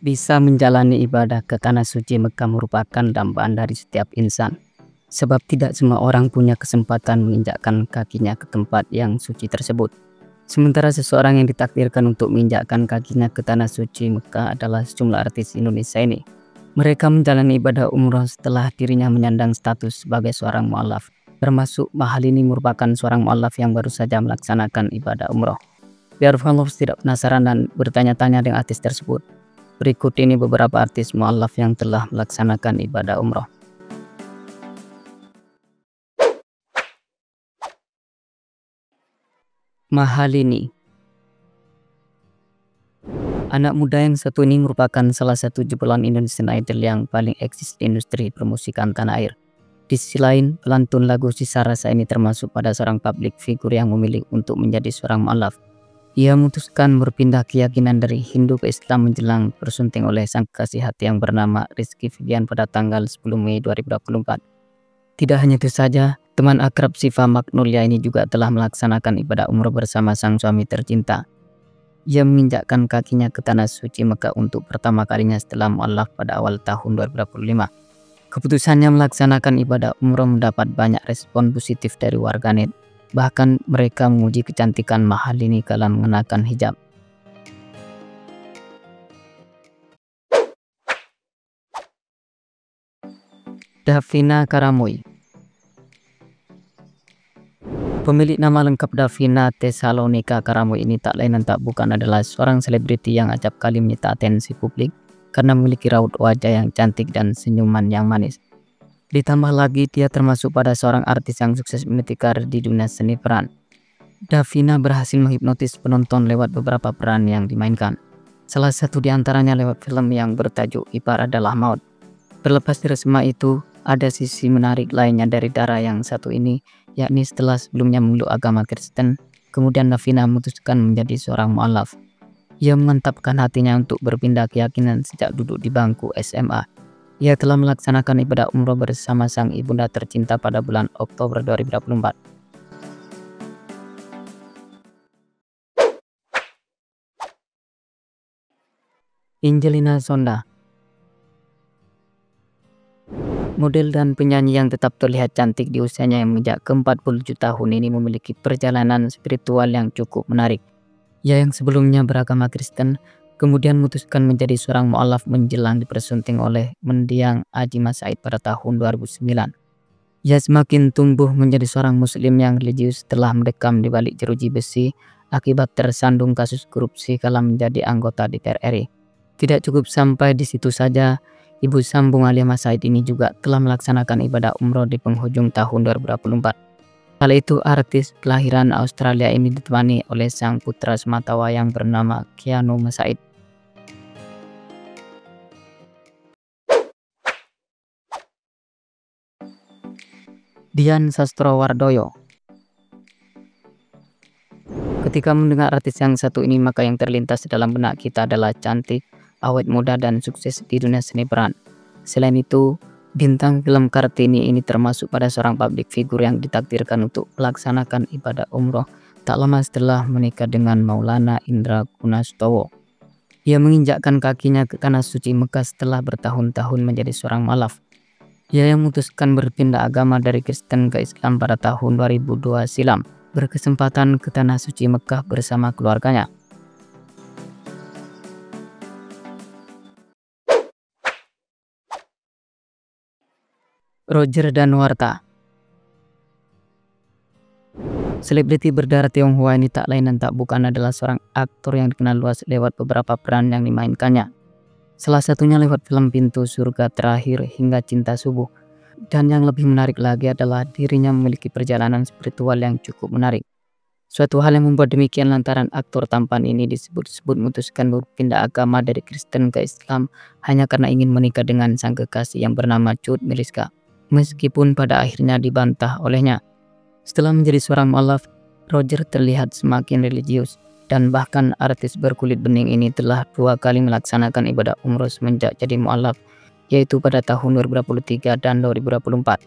Bisa menjalani ibadah ke tanah suci Mekah merupakan dambaan dari setiap insan. Sebab tidak semua orang punya kesempatan menginjakkan kakinya ke tempat yang suci tersebut. Sementara seseorang yang ditakdirkan untuk menginjakkan kakinya ke tanah suci Mekah adalah sejumlah artis Indonesia ini. Mereka menjalani ibadah umroh setelah dirinya menyandang status sebagai seorang mu'alaf. Termasuk Mahalini merupakan seorang mu'alaf yang baru saja melaksanakan ibadah umroh. Biar followers tidak penasaran dan bertanya-tanya dengan artis tersebut, berikut ini beberapa artis mu'alaf yang telah melaksanakan ibadah umroh. Mahalini. Anak muda yang satu ini merupakan salah satu jebolan Indonesian Idol yang paling eksis di industri permusikan tanah air. Di sisi lain, pelantun lagu Sisa Rasa ini termasuk pada seorang publik figur yang memilih untuk menjadi seorang mu'alaf. Ia memutuskan berpindah keyakinan dari Hindu ke Islam menjelang bersunting oleh sang kekasih hati yang bernama Rizky Febian pada tanggal 10 Mei 2024. Tidak hanya itu saja, teman akrab Syifa Magnolia ini juga telah melaksanakan ibadah umroh bersama sang suami tercinta. Ia menginjakkan kakinya ke tanah suci Mekah untuk pertama kalinya setelah mu'alaf pada awal tahun 2025. Keputusannya melaksanakan ibadah umroh mendapat banyak respon positif dari warganet. Bahkan mereka memuji kecantikan Mahalini kala mengenakan hijab. Davina Karamoy. Pemilik nama lengkap Davina Tesalonika Karamoy ini tak lain dan tak bukan adalah seorang selebriti yang acap kali menyita atensi publik karena memiliki raut wajah yang cantik dan senyuman yang manis. Ditambah lagi dia termasuk pada seorang artis yang sukses meniti karir di dunia seni peran. Davina berhasil menghipnotis penonton lewat beberapa peran yang dimainkan. Salah satu di antaranya lewat film yang bertajuk Ipar Adalah Maut. Terlepas dari semua itu, ada sisi menarik lainnya dari Dara yang satu ini, yakni setelah sebelumnya memeluk agama Kristen, kemudian Davina memutuskan menjadi seorang mu'alaf. Ia memantapkan hatinya untuk berpindah keyakinan sejak duduk di bangku SMA. Ia telah melaksanakan ibadah umroh bersama sang ibunda tercinta pada bulan Oktober 2024. Angelina Sonda. Model dan penyanyi yang tetap terlihat cantik di usianya yang menginjak ke-47 tahun ini memiliki perjalanan spiritual yang cukup menarik. Ia yang sebelumnya beragama Kristen, kemudian memutuskan menjadi seorang mu'alaf menjelang dipersunting oleh mendiang Haji Mas Said pada tahun 2009. Ia semakin tumbuh menjadi seorang muslim yang religius setelah mendekam di balik jeruji besi akibat tersandung kasus korupsi kala menjadi anggota DPR RI. Tidak cukup sampai di situ saja, ibu sambung Haji Mas Said ini juga telah melaksanakan ibadah umroh di penghujung tahun 2024. Kala itu artis kelahiran Australia ini ditemani oleh sang putra sematawayang bernama Keanu Mas Said. Dian Sastrowardoyo. Ketika mendengar artis yang satu ini, maka yang terlintas dalam benak kita adalah cantik, awet muda dan sukses di dunia seni peran. Selain itu, bintang film Kartini ini termasuk pada seorang publik figur yang ditakdirkan untuk melaksanakan ibadah umroh tak lama setelah menikah dengan Maulana Indra Gunastowo. Ia menginjakkan kakinya ke tanah suci Mekah setelah bertahun-tahun menjadi seorang mu'alaf. Ia yang memutuskan berpindah agama dari Kristen ke Islam pada tahun 2002 silam, berkesempatan ke tanah suci Mekah bersama keluarganya. Roger Danuarta. Selebriti berdarah Tionghoa ini tak lain dan tak bukan adalah seorang aktor yang dikenal luas lewat beberapa peran yang dimainkannya. Salah satunya lewat film Pintu Surga Terakhir hingga Cinta Subuh. Dan yang lebih menarik lagi adalah dirinya memiliki perjalanan spiritual yang cukup menarik. Suatu hal yang membuat demikian lantaran aktor tampan ini disebut-sebut memutuskan berpindah agama dari Kristen ke Islam hanya karena ingin menikah dengan sang kekasih yang bernama Cut Meyriska. Meskipun pada akhirnya dibantah olehnya. Setelah menjadi seorang mu'alaf, Roger terlihat semakin religius dan bahkan artis berkulit bening ini telah 2 kali melaksanakan ibadah umroh semenjak jadi mu'alaf, yaitu pada tahun 2023 dan 2024.